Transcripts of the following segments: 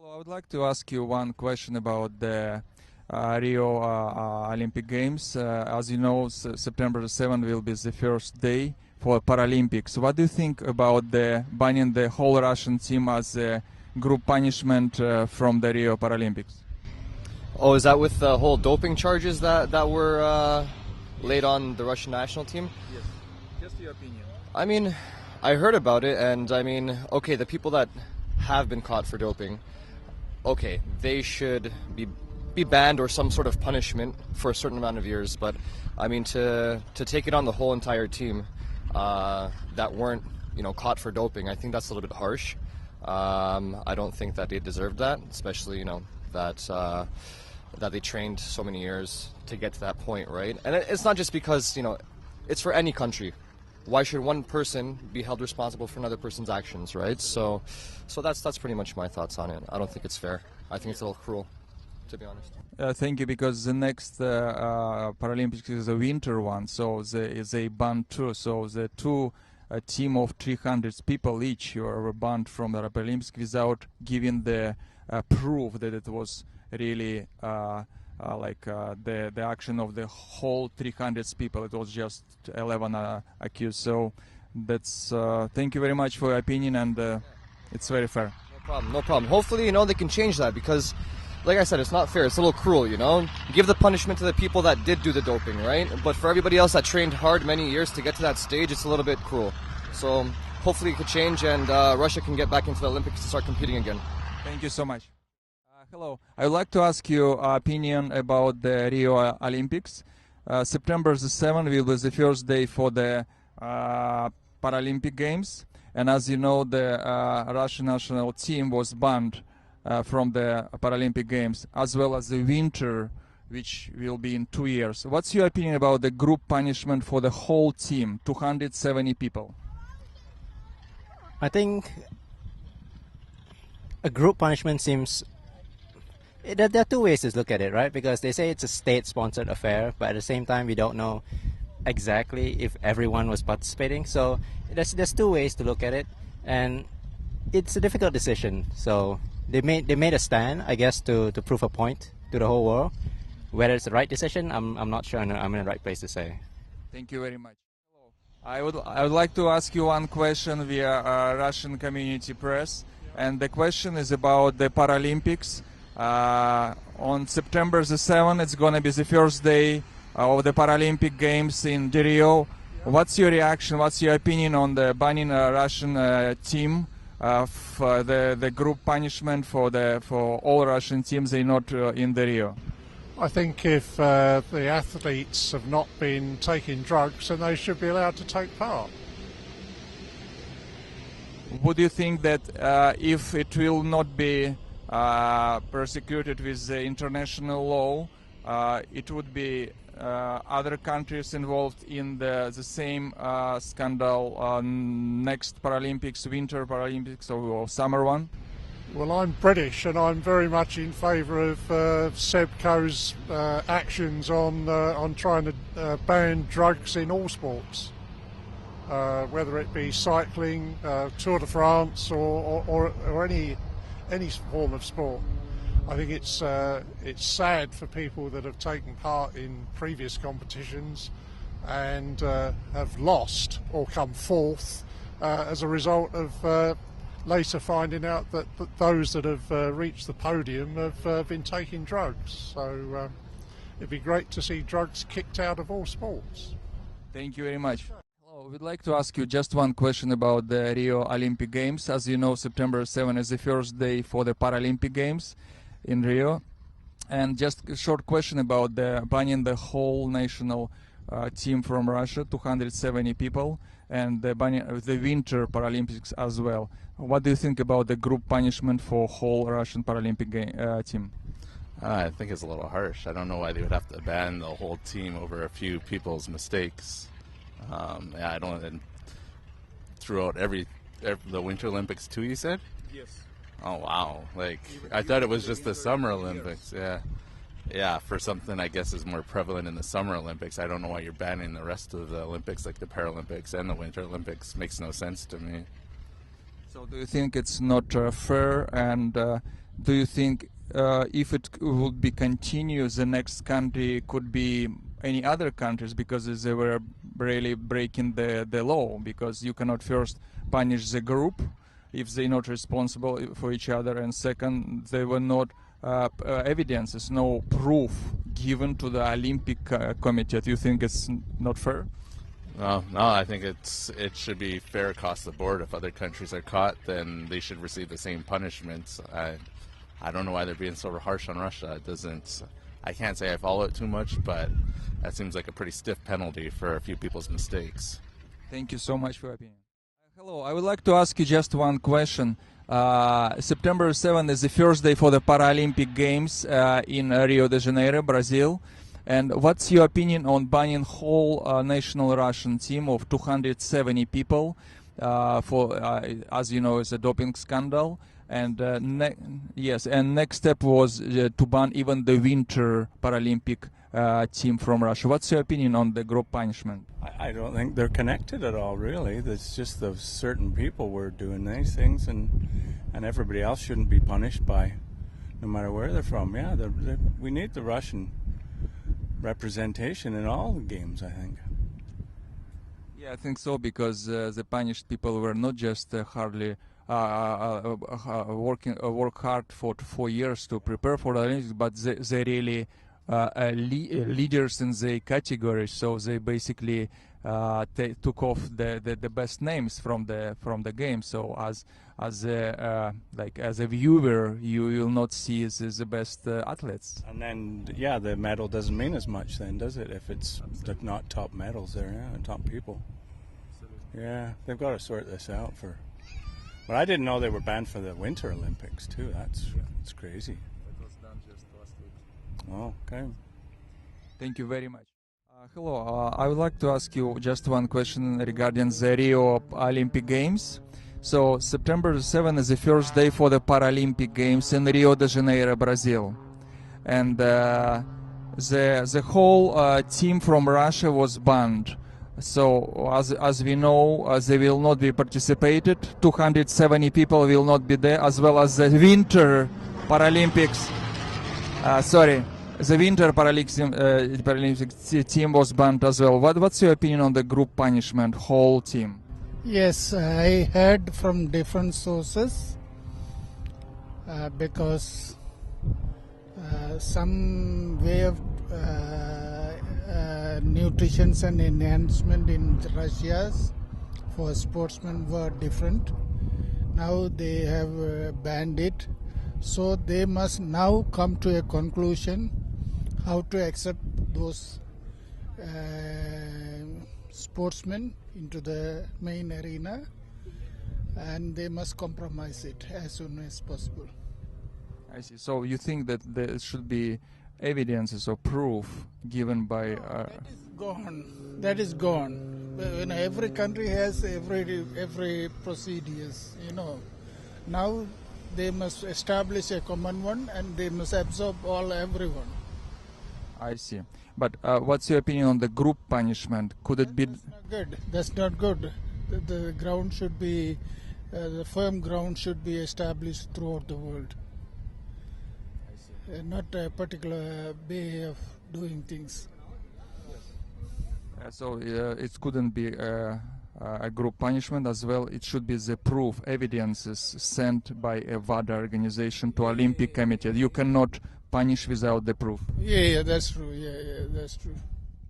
Hello, I would like to ask you one question about the Rio Olympic Games. As you know, September 7th will be the first day for Paralympics. What do you think about the banning the whole Russian team as a group punishment from the Rio Paralympics? Oh, is that with the whole doping charges that were laid on the Russian national team? Yes. Just your opinion. I mean, I heard about it, and I mean, okay, the people that have been caught for doping, okay, they should be banned or some sort of punishment for a certain amount of years. But I mean, to take it on the whole entire team that weren't caught for doping, I think that's a little bit harsh. I don't think that they deserved that, especially that they trained so many years to get to that point, right? And it's not just because it's for any country. Why should one person be held responsible for another person's actions, right? So that's pretty much my thoughts on it. I don't think it's fair. I think it's a little cruel, to be honest. Thank you, because the next Paralympics is a winter one, so they banned two. So the a team of 300 people each were banned from the Paralympics without giving the proof that it was really the action of the whole 300 people. It was just 11 accused. So that's thank you very much for your opinion, and it's very fair. No problem. Hopefully, they can change that, because, like I said, it's not fair. It's a little cruel, Give the punishment to the people that did do the doping, right? But for everybody else that trained hard many years to get to that stage, it's a little bit cruel. So hopefully it could change, and Russia can get back into the Olympics to start competing again. Thank you so much. Hello. I would like to ask you opinion about the Rio Olympics. September the 7th will be the first day for the Paralympic Games. And as you know, the Russian national team was banned from the Paralympic Games, as well as the winter, which will be in 2 years. What's your opinion about the group punishment for the whole team, 270 people? I think a group punishment seems... There are two ways to look at it, right? Because they say it's a state-sponsored affair, but at the same time, we don't know exactly if everyone was participating. So there's two ways to look at it, and it's a difficult decision. So they made a stand, I guess, to prove a point to the whole world. Whether it's the right decision, I'm not sure I'm in the right place to say. Thank you very much. I would like to ask you one question via Russian community press, and the question is about the Paralympics. On September the 7th, it's going to be the first day of the Paralympic Games in Rio. What's your reaction? What's your opinion on the banning Russian team for the group punishment for all Russian teams? They're not in the Rio. I think if the athletes have not been taking drugs, then they should be allowed to take part. Would you think that if it will not be persecuted with the international law, it would be other countries involved in the same scandal next Paralympics, Winter Paralympics, or summer one? Well, I'm British, and I'm very much in favour of SEBCO's actions on trying to ban drugs in all sports, whether it be cycling, Tour de France, or any form of sport. I think it's sad for people that have taken part in previous competitions and have lost or come fourth as a result of later finding out that those that have reached the podium have been taking drugs. So it'd be great to see drugs kicked out of all sports. Thank you very much. We'd like to ask you just one question about the Rio Olympic Games. As you know, September 7th is the first day for the Paralympic Games in Rio. And just a short question about the banning the whole national team from Russia, 270 people, and the banning the Winter Paralympics as well. What do you think about the group punishment for whole Russian Paralympic team? I think it's a little harsh. I don't know why they would have to ban the whole team over a few people's mistakes. I don't. And throughout the Winter Olympics too, you said? Yes. Oh wow! I thought it was just the Summer Olympics. Yeah. For something I guess is more prevalent in the Summer Olympics. I don't know why you're banning the rest of the Olympics, like the Paralympics and the Winter Olympics. Makes no sense to me. So do you think it's not fair, and do you think if it would be continuous, the next country could be any other countries, because they were really breaking the law, because you cannot first punish the group if they're not responsible for each other, and second, they were not evidences, no proof given to the Olympic Committee. Do you think it's not fair? No, I think it should be fair across the board. If other countries are caught, then they should receive the same punishments. I don't know why they're being so harsh on Russia. It doesn't. I can't say I follow it too much, but that seems like a pretty stiff penalty for a few people's mistakes. Thank you so much for your opinion. Hello, I would like to ask you just one question. September 7th is the first day for the Paralympic Games in Rio de Janeiro, Brazil. And what's your opinion on banning whole national Russian team of 270 people for, as you know, it's a doping scandal? And yes, and next step was to ban even the Winter Paralympic team from Russia. What's your opinion on the group punishment? I don't think they're connected at all, really. It's just the certain people were doing these things, and everybody else shouldn't be punished by, no matter where they're from. Yeah, we need the Russian representation in all the games, I think. Yeah, I think so, because the punished people were not just hardly work hard for 4 years to prepare for the Olympics, but they really leaders in the category. So they basically took off the best names from the game. So as a viewer, you will not see the best athletes. And then, yeah, the medal doesn't mean as much then, does it? If it's not top medals there, yeah, top people. Yeah, they've got to sort this out for. But I didn't know they were banned for the Winter Olympics too. That's crazy. That was done just last week. Oh, okay. Thank you very much. Hello, I would like to ask you just one question regarding the Rio Olympic Games. So September 7th is the first day for the Paralympic Games in Rio de Janeiro, Brazil. And the whole team from Russia was banned. So as we know, they will not be participated. 270 people will not be there, as well as the Winter Paralympics. The Winter Paralympic team was banned as well. What's your opinion on the group punishment, whole team? Yes, I heard from different sources because some way of nutrition and enhancement in Russia for sportsmen were different. Now they have banned it, so they must now come to a conclusion how to accept those sportsmen into the main arena, and they must compromise it as soon as possible. I see. So you think that there should be evidences or proof given by... That is gone. Every country has every procedures, Now they must establish a common one, and they must absorb everyone. I see. But what's your opinion on the group punishment? Could it be... That's not good. That's not good. The ground should be, the firm ground should be established throughout the world. Not a particular way of doing things. So it couldn't be a group punishment as well. It should be the proof, evidences sent by a WADA organization to Olympic Committee. You cannot punish without the proof. Yeah, that's true. Yeah, that's true.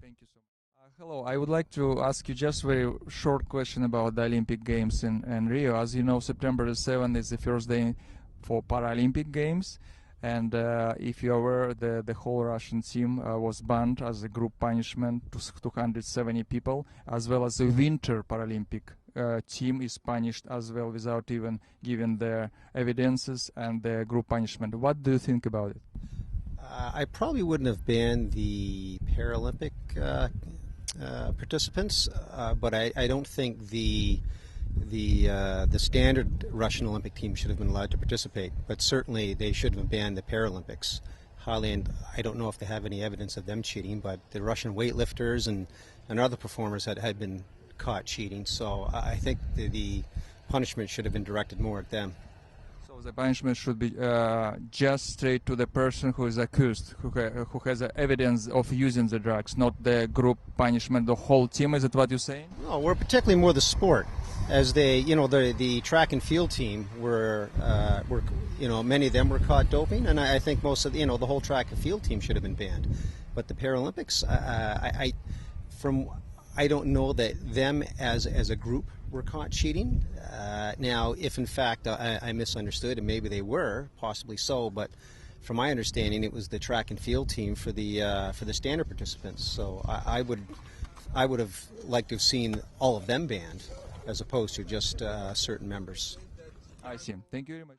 Thank you so much. Hello, I would like to ask you just a very short question about the Olympic Games in Rio. As you know, September 7th is the first day for Paralympic Games. And if you're aware, the whole Russian team was banned as a group punishment to 270 people, as well as the Winter Paralympic team is punished as well without even giving their evidences and their group punishment. What do you think about it? I probably wouldn't have banned the Paralympic participants, but I don't think the standard Russian Olympic team should have been allowed to participate, but certainly they should have banned the Paralympics. And I don't know if they have any evidence of them cheating, but the Russian weightlifters and other performers had been caught cheating. So I think the punishment should have been directed more at them. So the punishment should be just straight to the person who is accused, who has evidence of using the drugs, not the group punishment, the whole team. Is that what you're saying? No, we're particularly more the sport, as they, the track and field team were many of them were caught doping, and I think most of the whole track and field team should have been banned. But the Paralympics, I don't know that them as a group were caught cheating. Now, if in fact I misunderstood, and maybe they were, possibly so, but from my understanding, it was the track and field team for the standard participants. So I would have liked to have seen all of them banned, as opposed to just certain members. I see. Thank you very much.